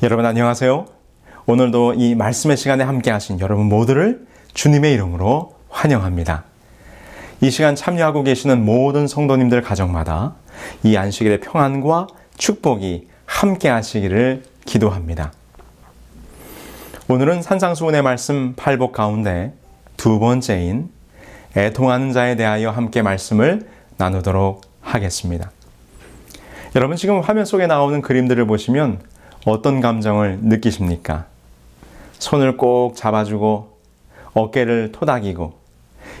여러분 안녕하세요. 오늘도 이 말씀의 시간에 함께 하신 여러분 모두를 주님의 이름으로 환영합니다. 이 시간 참여하고 계시는 모든 성도님들 가정마다 이 안식일의 평안과 축복이 함께 하시기를 기도합니다. 오늘은 산상수훈의 말씀 8복 가운데 두 번째인 애통하는 자에 대하여 함께 말씀을 나누도록 하겠습니다. 여러분 지금 화면 속에 나오는 그림들을 보시면 어떤 감정을 느끼십니까? 손을 꼭 잡아주고 어깨를 토닥이고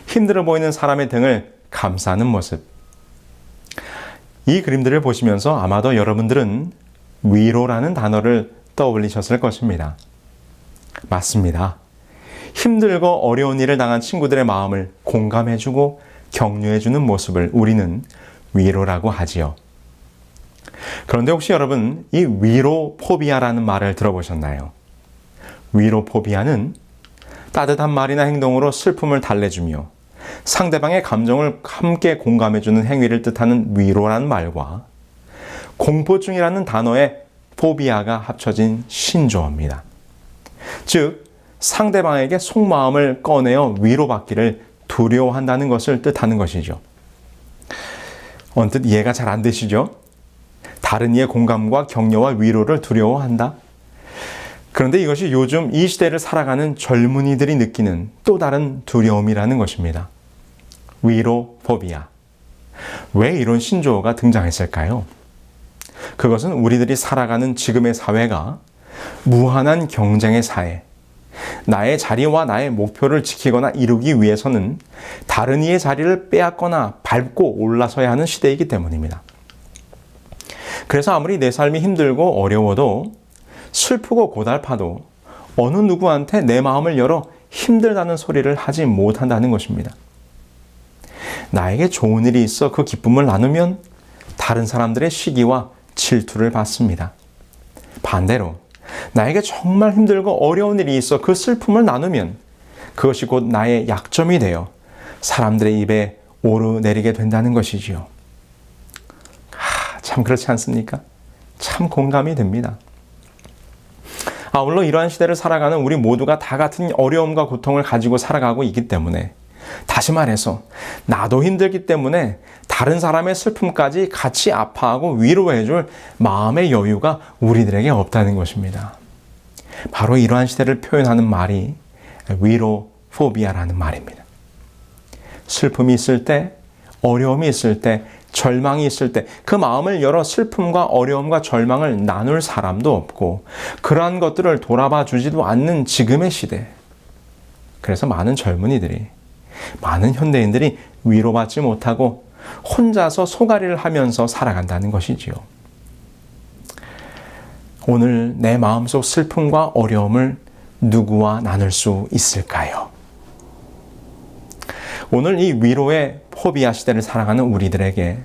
힘들어 보이는 사람의 등을 감싸는 모습. 이 그림들을 보시면서 아마도 여러분들은 위로라는 단어를 떠올리셨을 것입니다. 맞습니다. 힘들고 어려운 일을 당한 친구들의 마음을 공감해주고 격려해주는 모습을 우리는 위로라고 하지요. 그런데 혹시 여러분 이 위로포비아라는 말을 들어보셨나요? 위로포비아는 따뜻한 말이나 행동으로 슬픔을 달래주며 상대방의 감정을 함께 공감해주는 행위를 뜻하는 위로라는 말과 공포증이라는 단어의 포비아가 합쳐진 신조어입니다. 즉 상대방에게 속마음을 꺼내어 위로받기를 두려워한다는 것을 뜻하는 것이죠. 언뜻 이해가 잘 안 되시죠? 다른 이의 공감과 격려와 위로를 두려워한다? 그런데 이것이 요즘 이 시대를 살아가는 젊은이들이 느끼는 또 다른 두려움이라는 것입니다. 위로포비아. 왜 이런 신조어가 등장했을까요? 그것은 우리들이 살아가는 지금의 사회가 무한한 경쟁의 사회, 나의 자리와 나의 목표를 지키거나 이루기 위해서는 다른 이의 자리를 빼앗거나 밟고 올라서야 하는 시대이기 때문입니다. 그래서 아무리 내 삶이 힘들고 어려워도 슬프고 고달파도 어느 누구한테 내 마음을 열어 힘들다는 소리를 하지 못한다는 것입니다. 나에게 좋은 일이 있어 그 기쁨을 나누면 다른 사람들의 시기와 질투를 받습니다. 반대로 나에게 정말 힘들고 어려운 일이 있어 그 슬픔을 나누면 그것이 곧 나의 약점이 되어 사람들의 입에 오르내리게 된다는 것이지요. 참 그렇지 않습니까? 참 공감이 됩니다. 물론 이러한 시대를 살아가는 우리 모두가 다 같은 어려움과 고통을 가지고 살아가고 있기 때문에, 다시 말해서 나도 힘들기 때문에 다른 사람의 슬픔까지 같이 아파하고 위로해줄 마음의 여유가 우리들에게 없다는 것입니다. 바로 이러한 시대를 표현하는 말이 위로포비아라는 말입니다. 슬픔이 있을 때, 어려움이 있을 때, 절망이 있을 때 그 마음을 열어 슬픔과 어려움과 절망을 나눌 사람도 없고 그러한 것들을 돌아봐 주지도 않는 지금의 시대. 그래서 많은 젊은이들이, 많은 현대인들이 위로받지 못하고 혼자서 소가리를 하면서 살아간다는 것이지요. 오늘 내 마음속 슬픔과 어려움을 누구와 나눌 수 있을까요? 오늘 이 위로의 포비아 시대를 살아가는 우리들에게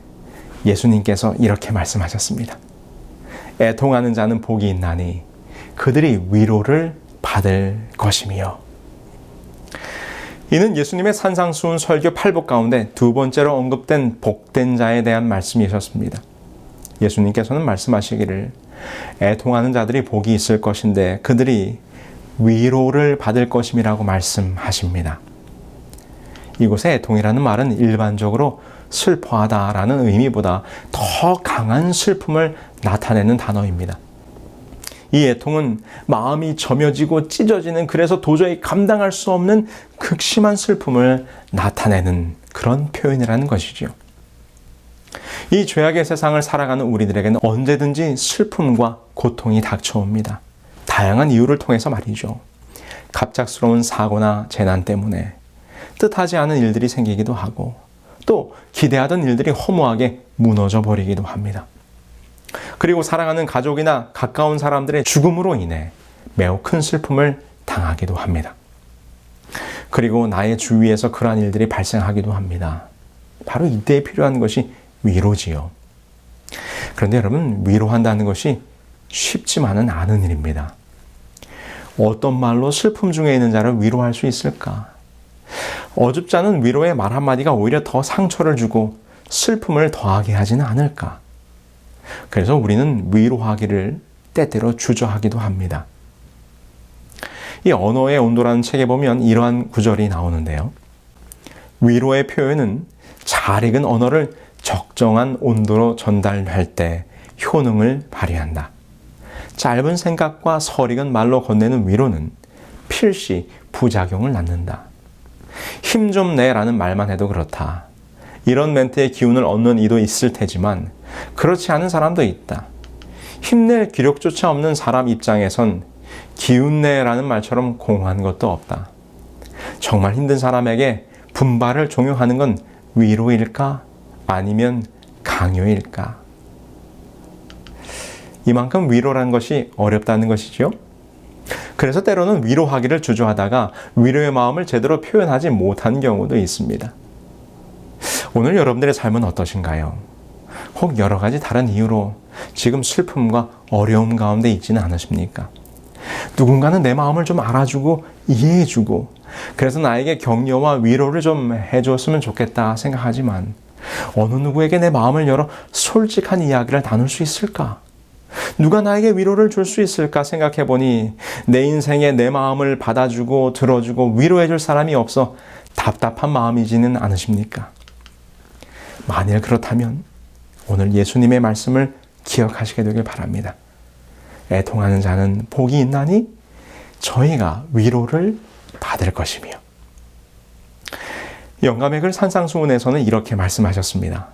예수님께서 이렇게 말씀하셨습니다. 애통하는 자는 복이 있나니 그들이 위로를 받을 것이며. 이는 예수님의 산상수훈 설교 8복 가운데 두 번째로 언급된 복된 자에 대한 말씀이셨습니다. 예수님께서는 말씀하시기를 애통하는 자들이 복이 있을 것인데 그들이 위로를 받을 것임이라고 말씀하십니다. 이곳에 애통이라는 말은 일반적으로 슬퍼하다라는 의미보다 더 강한 슬픔을 나타내는 단어입니다. 이 애통은 마음이 점여지고 찢어지는, 그래서 도저히 감당할 수 없는 극심한 슬픔을 나타내는 그런 표현이라는 것이죠. 이 죄악의 세상을 살아가는 우리들에게는 언제든지 슬픔과 고통이 닥쳐옵니다. 다양한 이유를 통해서 말이죠. 갑작스러운 사고나 재난 때문에 뜻하지 않은 일들이 생기기도 하고 또 기대하던 일들이 허무하게 무너져 버리기도 합니다. 그리고 사랑하는 가족이나 가까운 사람들의 죽음으로 인해 매우 큰 슬픔을 당하기도 합니다. 그리고 나의 주위에서 그러한 일들이 발생하기도 합니다. 바로 이때에 필요한 것이 위로지요. 그런데 여러분, 위로한다는 것이 쉽지만은 않은 일입니다. 어떤 말로 슬픔 중에 있는 자를 위로할 수 있을까? 어줍지 않은 위로의 말 한마디가 오히려 더 상처를 주고 슬픔을 더하게 하지는 않을까? 그래서 우리는 위로하기를 때때로 주저하기도 합니다. 이 언어의 온도라는 책에 보면 이러한 구절이 나오는데요. 위로의 표현은 잘 익은 언어를 적정한 온도로 전달할 때 효능을 발휘한다. 짧은 생각과 설익은 말로 건네는 위로는 필시 부작용을 낳는다. 힘 좀 내라는 말만 해도 그렇다. 이런 멘트의 기운을 얻는 이도 있을 테지만 그렇지 않은 사람도 있다. 힘낼 기력조차 없는 사람 입장에선 기운 내라는 말처럼 공허한 것도 없다. 정말 힘든 사람에게 분발을 종용하는 건 위로일까? 아니면 강요일까? 이만큼 위로라는 것이 어렵다는 것이죠. 그래서 때로는 위로하기를 주저하다가 위로의 마음을 제대로 표현하지 못한 경우도 있습니다. 오늘 여러분들의 삶은 어떠신가요? 혹 여러 가지 다른 이유로 지금 슬픔과 어려움 가운데 있지는 않으십니까? 누군가는 내 마음을 좀 알아주고 이해해주고 그래서 나에게 격려와 위로를 좀 해줬으면 좋겠다 생각하지만 어느 누구에게 내 마음을 열어 솔직한 이야기를 나눌 수 있을까? 누가 나에게 위로를 줄 수 있을까 생각해보니 내 인생에 내 마음을 받아주고 들어주고 위로해줄 사람이 없어 답답한 마음이지는 않으십니까? 만일 그렇다면 오늘 예수님의 말씀을 기억하시게 되길 바랍니다. 애통하는 자는 복이 있나니 저희가 위로를 받을 것이며. 영감의 글 산상수훈에서는 이렇게 말씀하셨습니다.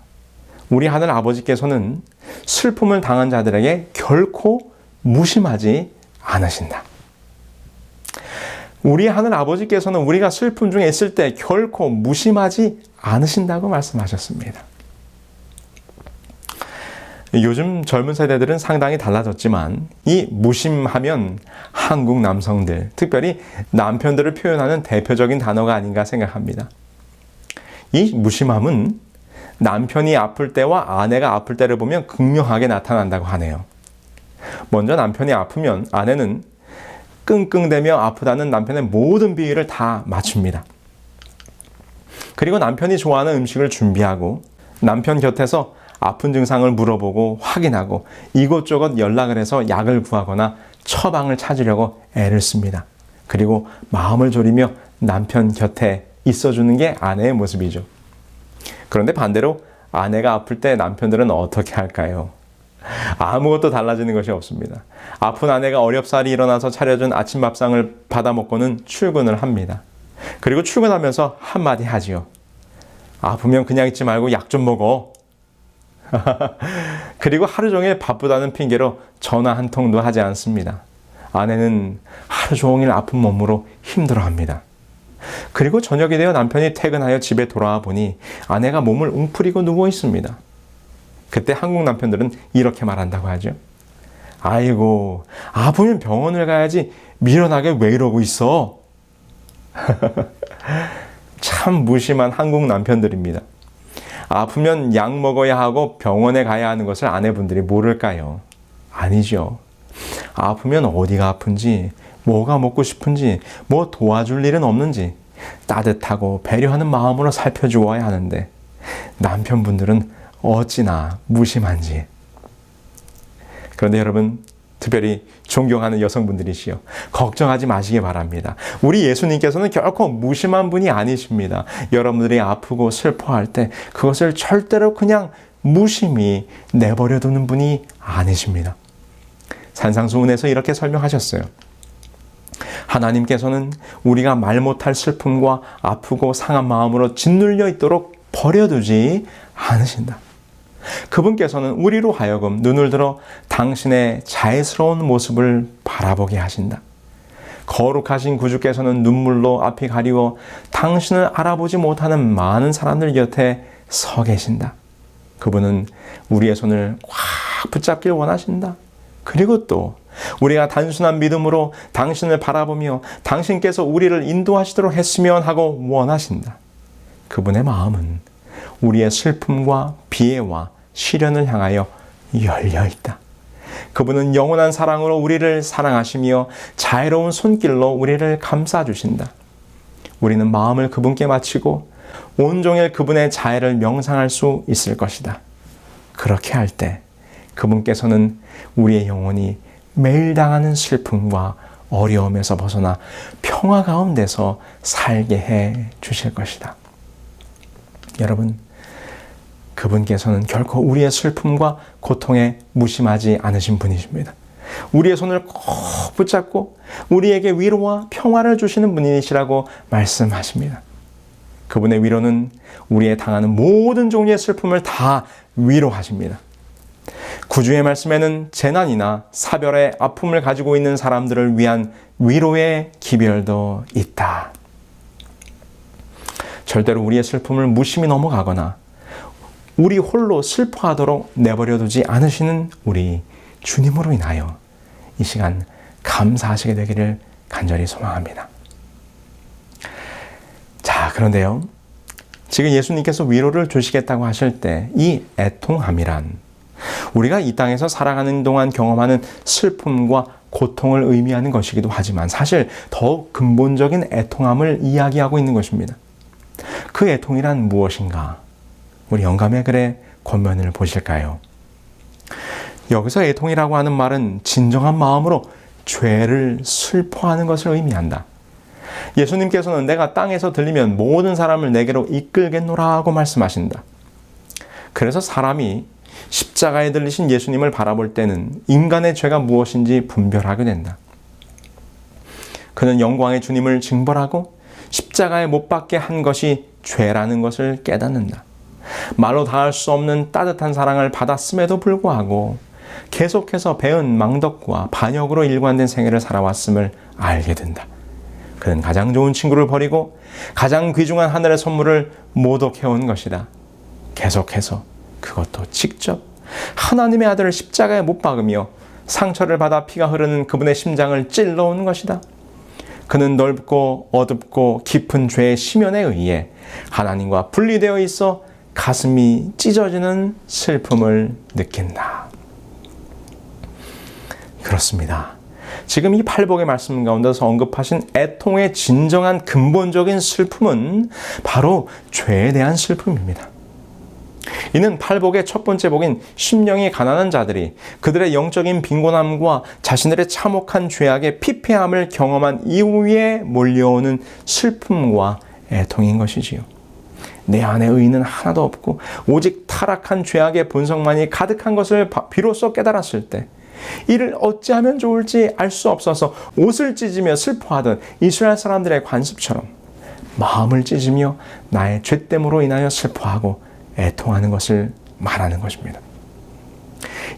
우리 하늘 아버지께서는 슬픔을 당한 자들에게 결코 무심하지 않으신다. 우리 하늘 아버지께서는 우리가 슬픔 중에 있을 때 결코 무심하지 않으신다고 말씀하셨습니다. 요즘 젊은 세대들은 상당히 달라졌지만 이 무심하면 한국 남성들, 특별히 남편들을 표현하는 대표적인 단어가 아닌가 생각합니다. 이 무심함은 남편이 아플 때와 아내가 아플 때를 보면 극명하게 나타난다고 하네요. 먼저 남편이 아프면 아내는 끙끙대며 아프다는 남편의 모든 비위를 다 맞춥니다. 그리고 남편이 좋아하는 음식을 준비하고 남편 곁에서 아픈 증상을 물어보고 확인하고 이곳저곳 연락을 해서 약을 구하거나 처방을 찾으려고 애를 씁니다. 그리고 마음을 졸이며 남편 곁에 있어주는 게 아내의 모습이죠. 그런데 반대로 아내가 아플 때 남편들은 어떻게 할까요? 아무것도 달라지는 것이 없습니다. 아픈 아내가 어렵사리 일어나서 차려준 아침 밥상을 받아 먹고는 출근을 합니다. 그리고 출근하면서 한마디 하지요. 아프면 그냥 있지 말고 약 좀 먹어. 그리고 하루 종일 바쁘다는 핑계로 전화 한 통도 하지 않습니다. 아내는 하루 종일 아픈 몸으로 힘들어합니다. 그리고 저녁이 되어 남편이 퇴근하여 집에 돌아와 보니 아내가 몸을 웅크리고 누워 있습니다. 그때 한국 남편들은 이렇게 말한다고 하죠. 아이고, 아프면 병원을 가야지 미련하게 왜 이러고 있어? 참 무심한 한국 남편들입니다. 아프면 약 먹어야 하고 병원에 가야 하는 것을 아내분들이 모를까요? 아니죠. 아프면 어디가 아픈지, 뭐가 먹고 싶은지, 뭐 도와줄 일은 없는지 따뜻하고 배려하는 마음으로 살펴주어야 하는데 남편분들은 어찌나 무심한지. 그런데 여러분, 특별히 존경하는 여성분들이시여, 걱정하지 마시기 바랍니다. 우리 예수님께서는 결코 무심한 분이 아니십니다. 여러분들이 아프고 슬퍼할 때 그것을 절대로 그냥 무심히 내버려 두는 분이 아니십니다. 산상수훈에서 이렇게 설명하셨어요. 하나님께서는 우리가 말 못할 슬픔과 아프고 상한 마음으로 짓눌려 있도록 버려두지 않으신다. 그분께서는 우리로 하여금 눈을 들어 당신의 자애스러운 모습을 바라보게 하신다. 거룩하신 구주께서는 눈물로 앞이 가리워 당신을 알아보지 못하는 많은 사람들 곁에 서 계신다. 그분은 우리의 손을 꽉 붙잡길 원하신다. 그리고 또 우리가 단순한 믿음으로 당신을 바라보며 당신께서 우리를 인도하시도록 했으면 하고 원하신다. 그분의 마음은 우리의 슬픔과 비애와 시련을 향하여 열려있다. 그분은 영원한 사랑으로 우리를 사랑하시며 자애로운 손길로 우리를 감싸주신다. 우리는 마음을 그분께 바치고 온종일 그분의 자애를 명상할 수 있을 것이다. 그렇게 할 때 그분께서는 우리의 영혼이 매일 당하는 슬픔과 어려움에서 벗어나 평화 가운데서 살게 해 주실 것이다. 여러분, 그분께서는 결코 우리의 슬픔과 고통에 무심하지 않으신 분이십니다. 우리의 손을 꼭 붙잡고 우리에게 위로와 평화를 주시는 분이시라고 말씀하십니다. 그분의 위로는 우리의 당하는 모든 종류의 슬픔을 다 위로하십니다. 구주의 말씀에는 재난이나 사별의 아픔을 가지고 있는 사람들을 위한 위로의 기별도 있다. 절대로 우리의 슬픔을 무심히 넘어가거나 우리 홀로 슬퍼하도록 내버려두지 않으시는 우리 주님으로 인하여 이 시간 감사하시게 되기를 간절히 소망합니다. 자, 그런데요. 지금 예수님께서 위로를 주시겠다고 하실 때 이 애통함이란 우리가 이 땅에서 살아가는 동안 경험하는 슬픔과 고통을 의미하는 것이기도 하지만 사실 더 근본적인 애통함을 이야기하고 있는 것입니다. 그 애통이란 무엇인가? 우리 영감의 글의 권면을 보실까요? 여기서 애통이라고 하는 말은 진정한 마음으로 죄를 슬퍼하는 것을 의미한다. 예수님께서는 내가 땅에서 들리면 모든 사람을 내게로 이끌겠노라 하고 말씀하신다. 그래서 사람이 십자가에 들리신 예수님을 바라볼 때는 인간의 죄가 무엇인지 분별하게 된다. 그는 영광의 주님을 징벌하고 십자가에 못 박게 한 것이 죄라는 것을 깨닫는다. 말로 다할 수 없는 따뜻한 사랑을 받았음에도 불구하고 계속해서 배은 망덕과 반역으로 일관된 생애를 살아왔음을 알게 된다. 그는 가장 좋은 친구를 버리고 가장 귀중한 하늘의 선물을 모독해온 것이다. 계속해서 그것도 직접 하나님의 아들을 십자가에 못 박으며 상처를 받아 피가 흐르는 그분의 심장을 찔러온 것이다. 그는 넓고 어둡고 깊은 죄의 심연에 의해 하나님과 분리되어 있어 가슴이 찢어지는 슬픔을 느낀다. 그렇습니다. 지금 이 팔복의 말씀 가운데서 언급하신 애통의 진정한 근본적인 슬픔은 바로 죄에 대한 슬픔입니다. 이는 팔복의 첫 번째 복인 심령이 가난한 자들이 그들의 영적인 빈곤함과 자신들의 참혹한 죄악의 피폐함을 경험한 이후에 몰려오는 슬픔과 애통인 것이지요. 내 안에 의의는 하나도 없고 오직 타락한 죄악의 본성만이 가득한 것을 비로소 깨달았을 때 이를 어찌하면 좋을지 알 수 없어서 옷을 찢으며 슬퍼하던 이스라엘 사람들의 관습처럼 마음을 찢으며 나의 죄됨으로 인하여 슬퍼하고 애통하는 것을 말하는 것입니다.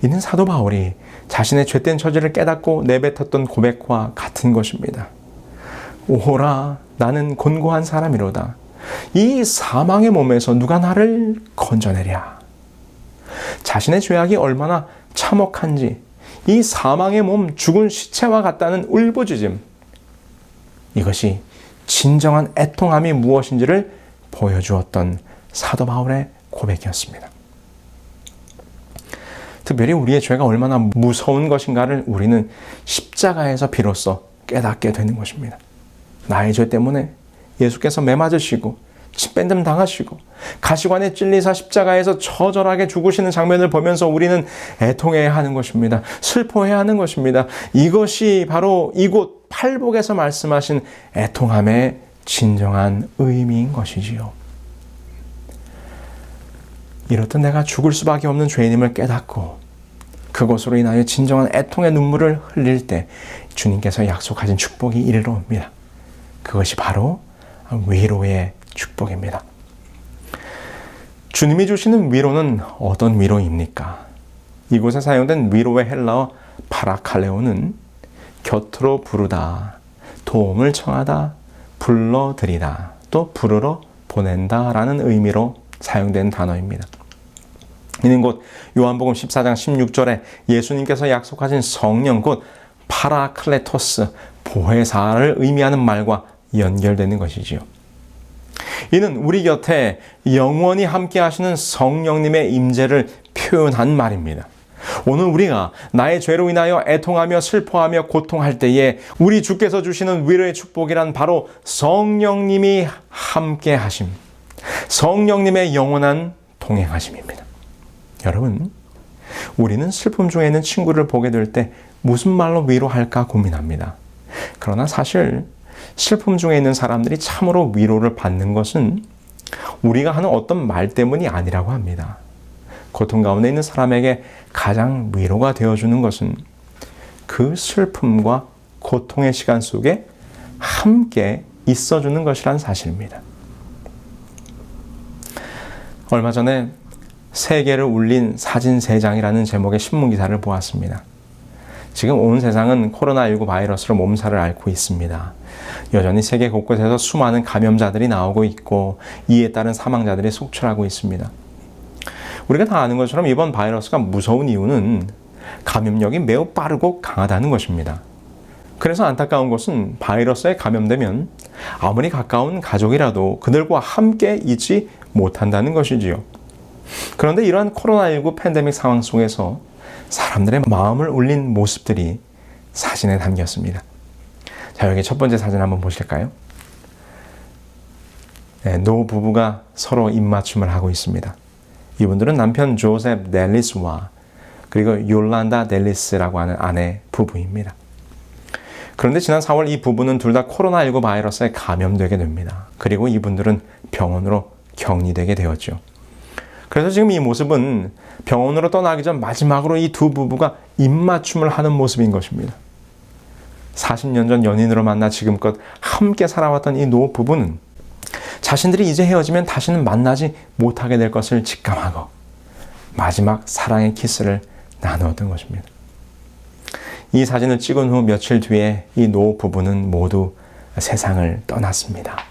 이는 사도 바울이 자신의 죄된 처지를 깨닫고 내뱉었던 고백과 같은 것입니다. 오호라, 나는 곤고한 사람이로다. 이 사망의 몸에서 누가 나를 건져내랴. 자신의 죄악이 얼마나 참혹한지 이 사망의 몸, 죽은 시체와 같다는 울부짖음, 이것이 진정한 애통함이 무엇인지를 보여주었던 사도 바울의 고백이었습니다. 특별히 우리의 죄가 얼마나 무서운 것인가를 우리는 십자가에서 비로소 깨닫게 되는 것입니다. 나의 죄 때문에 예수께서 매 맞으시고 침뱉음 당하시고 가시관에 찔리사 십자가에서 처절하게 죽으시는 장면을 보면서 우리는 애통해야 하는 것입니다. 슬퍼해야 하는 것입니다. 이것이 바로 이곳 팔복에서 말씀하신 애통함의 진정한 의미인 것이지요. 이렇듯 내가 죽을 수밖에 없는 죄인임을 깨닫고 그것으로 인하여 진정한 애통의 눈물을 흘릴 때 주님께서 약속하신 축복이 이르러 옵니다. 그것이 바로 위로의 축복입니다. 주님이 주시는 위로는 어떤 위로입니까? 이곳에 사용된 위로의 헬라어 파라칼레오는 곁으로 부르다, 도움을 청하다, 불러들이다, 또 부르러 보낸다 라는 의미로 사용된 단어입니다. 이는 곧 요한복음 14장 16절에 예수님께서 약속하신 성령 곧 파라클레토스, 보혜사를 의미하는 말과 연결되는 것이지요. 이는 우리 곁에 영원히 함께 하시는 성령님의 임재를 표현한 말입니다. 오늘 우리가 나의 죄로 인하여 애통하며 슬퍼하며 고통할 때에 우리 주께서 주시는 위로의 축복이란 바로 성령님이 함께 하심, 성령님의 영원한 동행하심입니다. 여러분, 우리는 슬픔 중에 있는 친구를 보게 될 때 무슨 말로 위로할까 고민합니다. 그러나 사실 슬픔 중에 있는 사람들이 참으로 위로를 받는 것은 우리가 하는 어떤 말 때문이 아니라고 합니다. 고통 가운데 있는 사람에게 가장 위로가 되어주는 것은 그 슬픔과 고통의 시간 속에 함께 있어주는 것이란 사실입니다. 얼마 전에 세계를 울린 사진 3장이라는 제목의 신문기사를 보았습니다. 지금 온 세상은 코로나19 바이러스로 몸살을 앓고 있습니다. 여전히 세계 곳곳에서 수많은 감염자들이 나오고 있고 이에 따른 사망자들이 속출하고 있습니다. 우리가 다 아는 것처럼 이번 바이러스가 무서운 이유는 감염력이 매우 빠르고 강하다는 것입니다. 그래서 안타까운 것은 바이러스에 감염되면 아무리 가까운 가족이라도 그들과 함께 있지 못한다는 것이지요. 그런데 이러한 코로나19 팬데믹 상황 속에서 사람들의 마음을 울린 모습들이 사진에 담겼습니다. 자, 여기 첫 번째 사진 한번 보실까요? 네, 노 부부가 서로 입맞춤을 하고 있습니다. 이분들은 남편 조셉 델리스와 그리고 요란다 델리스라고 하는 아내 부부입니다. 그런데 지난 4월 이 부부는 둘 다 코로나19 바이러스에 감염되게 됩니다. 그리고 이분들은 병원으로 격리되게 되었죠. 그래서 지금 이 모습은 병원으로 떠나기 전 마지막으로 이 두 부부가 입맞춤을 하는 모습인 것입니다. 40년 전 연인으로 만나 지금껏 함께 살아왔던 이 노 부부는 자신들이 이제 헤어지면 다시는 만나지 못하게 될 것을 직감하고 마지막 사랑의 키스를 나누었던 것입니다. 이 사진을 찍은 후 며칠 뒤에 이 노 부부는 모두 세상을 떠났습니다.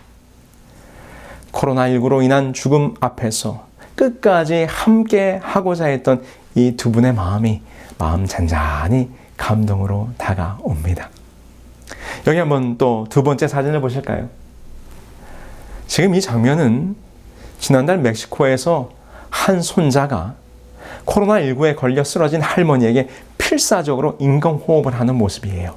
코로나19로 인한 죽음 앞에서 끝까지 함께 하고자 했던 이 두 분의 마음 잔잔히 감동으로 다가옵니다. 여기 한번 또 두 번째 사진을 보실까요? 지금 이 장면은 지난달 멕시코에서 한 손자가 코로나19에 걸려 쓰러진 할머니에게 필사적으로 인공호흡을 하는 모습이에요.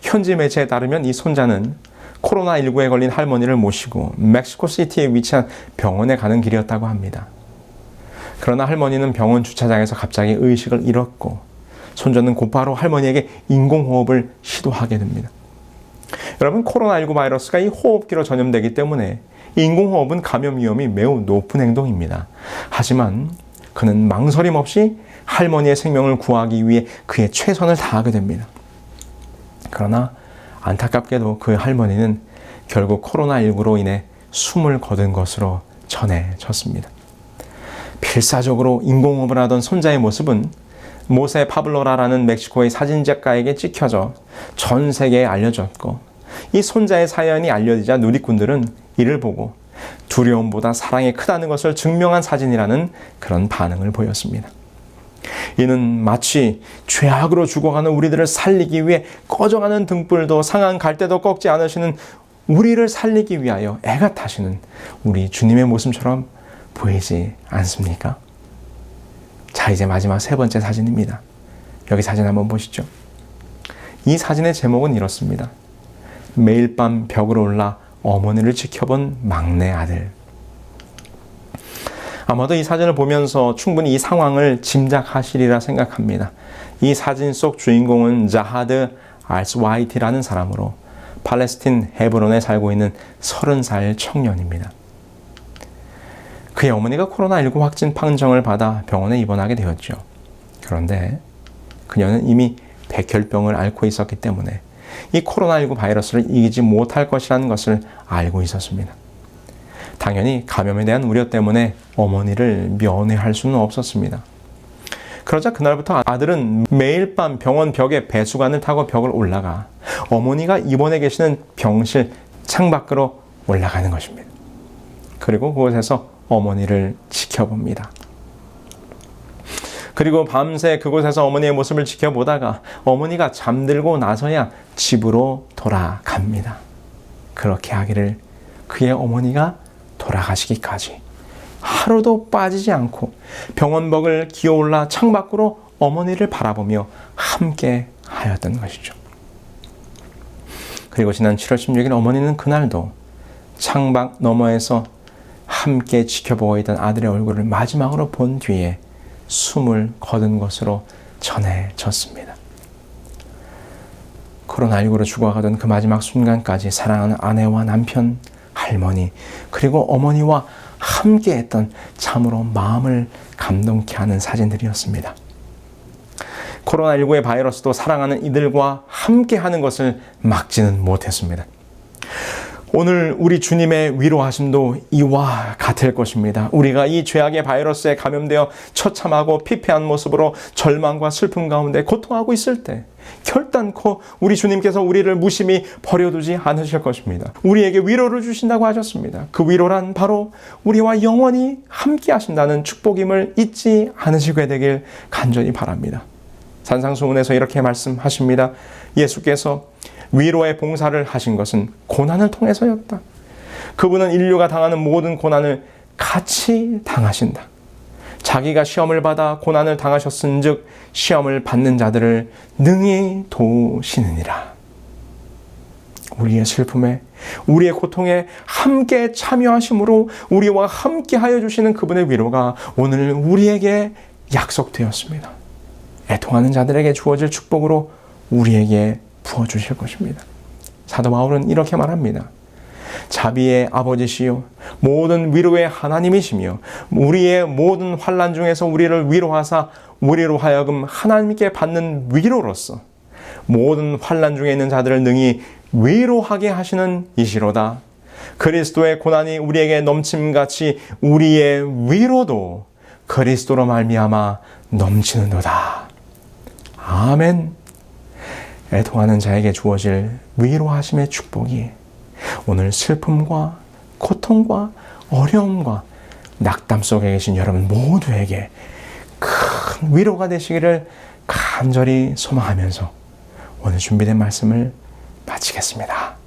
현지 매체에 따르면 이 손자는 코로나19에 걸린 할머니를 모시고 멕시코시티에 위치한 병원에 가는 길이었다고 합니다. 그러나 할머니는 병원 주차장에서 갑자기 의식을 잃었고 손자는 곧바로 할머니에게 인공호흡을 시도하게 됩니다. 여러분, 코로나19 바이러스가 이 호흡기로 전염되기 때문에 인공호흡은 감염 위험이 매우 높은 행동입니다. 하지만 그는 망설임 없이 할머니의 생명을 구하기 위해 그의 최선을 다하게 됩니다. 그러나 안타깝게도 그 할머니는 결국 코로나19로 인해 숨을 거둔 것으로 전해졌습니다. 필사적으로 인공호흡을 하던 손자의 모습은 모세 파블로라라는 멕시코의 사진작가에게 찍혀져 전 세계에 알려졌고 이 손자의 사연이 알려지자 누리꾼들은 이를 보고 두려움보다 사랑이 크다는 것을 증명한 사진이라는 그런 반응을 보였습니다. 이는 마치 죄악으로 죽어가는 우리들을 살리기 위해 꺼져가는 등불도 상한 갈대도 꺾지 않으시는 우리를 살리기 위하여 애가 타시는 우리 주님의 모습처럼 보이지 않습니까? 자, 이제 마지막 세 번째 사진입니다. 여기 사진 한번 보시죠. 이 사진의 제목은 이렇습니다. 매일 밤 벽으로 올라 어머니를 지켜본 막내 아들. 아마도 이 사진을 보면서 충분히 이 상황을 짐작하시리라 생각합니다. 이 사진 속 주인공은 자하드 알스와이티라는 사람으로 팔레스틴 헤브론에 살고 있는 30살 청년입니다. 그의 어머니가 코로나19 확진 판정을 받아 병원에 입원하게 되었죠. 그런데 그녀는 이미 백혈병을 앓고 있었기 때문에 이 코로나19 바이러스를 이기지 못할 것이라는 것을 알고 있었습니다. 당연히 감염에 대한 우려 때문에 어머니를 면회할 수는 없었습니다. 그러자 그날부터 아들은 매일 밤 병원 벽에 배수관을 타고 벽을 올라가 어머니가 입원해 계시는 병실 창밖으로 올라가는 것입니다. 그리고 그곳에서 어머니를 지켜봅니다. 그리고 밤새 그곳에서 어머니의 모습을 지켜보다가 어머니가 잠들고 나서야 집으로 돌아갑니다. 그렇게 하기를 그의 어머니가 돌아가시기까지 하루도 빠지지 않고 병원벽을 기어올라 창밖으로 어머니를 바라보며 함께 하였던 것이죠. 그리고 지난 7월 16일 어머니는 그날도 창밖 너머에서 함께 지켜보고 있던 아들의 얼굴을 마지막으로 본 뒤에 숨을 거둔 것으로 전해졌습니다. 코로나19로 죽어가던 그 마지막 순간까지 사랑하는 아내와 남편, 할머니, 그리고 어머니와 함께했던 참으로 마음을 감동케 하는 사진들이었습니다. 코로나19의 바이러스도 사랑하는 이들과 함께하는 것을 막지는 못했습니다. 오늘 우리 주님의 위로하심도 이와 같을 것입니다. 우리가 이 죄악의 바이러스에 감염되어 처참하고 피폐한 모습으로 절망과 슬픔 가운데 고통하고 있을 때 결단코 우리 주님께서 우리를 무심히 버려두지 않으실 것입니다. 우리에게 위로를 주신다고 하셨습니다. 그 위로란 바로 우리와 영원히 함께 하신다는 축복임을 잊지 않으시게 되길 간절히 바랍니다. 산상수훈에서 이렇게 말씀하십니다. 예수께서 위로의 봉사를 하신 것은 고난을 통해서였다. 그분은 인류가 당하는 모든 고난을 같이 당하신다. 자기가 시험을 받아 고난을 당하셨은즉 시험을 받는 자들을 능히 도우시느니라. 우리의 슬픔에, 우리의 고통에 함께 참여하심으로 우리와 함께 하여 주시는 그분의 위로가 오늘 우리에게 약속되었습니다. 애통하는 자들에게 주어질 축복으로 우리에게 부어주실 것입니다. 사도 바울은 이렇게 말합니다. 자비의 아버지시요 모든 위로의 하나님이시며 우리의 모든 환난 중에서 우리를 위로하사 우리로 하여금 하나님께 받는 위로로서 모든 환난 중에 있는 자들을 능히 위로하게 하시는 이시로다. 그리스도의 고난이 우리에게 넘침같이 우리의 위로도 그리스도로 말미암아 넘치는도다. 아멘. 애통하는 자에게 주어질 위로하심의 축복이 오늘 슬픔과 고통과 어려움과 낙담 속에 계신 여러분 모두에게 큰 위로가 되시기를 간절히 소망하면서 오늘 준비된 말씀을 마치겠습니다.